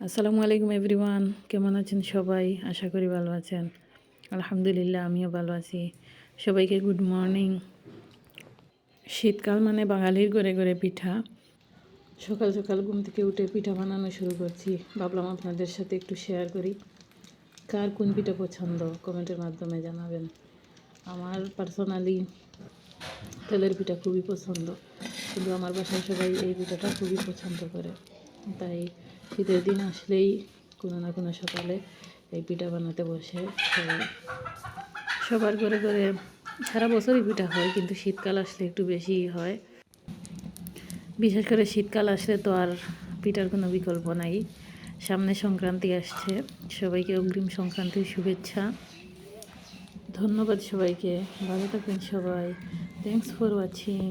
আসসালামু আলাইকুম এভরিওয়ান, কেমন আছেন সবাই? আশা করি ভালো আছেন। আলহামদুলিল্লাহ, আমিও ভালো আছি। সবাইকে গুড মর্নিং। শীতকাল মানে বাঙালির ঘরে ঘরে পিঠা। সকাল সকাল ঘুম থেকে উঠে পিঠা বানানো শুরু করছি। ভাবলাম আপনাদের সাথে একটু শেয়ার করি। কার কোন পিঠা পছন্দ কমেন্টের মাধ্যমে জানাবেন। আমার পার্সোনালি তেলের পিঠা খুবই পছন্দ, কিন্তু আমার বাসায় সবাই এই পিঠাটা খুবই পছন্দ করে। তাই শীতের দিন আসলেই কোনো না কোনো সকালে এই পিঠা বানাতে বসে সবাই। সবার ঘরে ঘরে সারা বছরই পিঠা হয়, কিন্তু শীতকাল আসলে একটু বেশিই হয়। বিশেষ করে শীতকাল আসলে তো আর পিঠার কোনো বিকল্প নাই। সামনে সংক্রান্তি আসছে, সবাইকে অগ্রিম সংক্রান্তির শুভেচ্ছা। ধন্যবাদ সবাইকে, ভালো থাকবেন সবাই। Thanks for watching.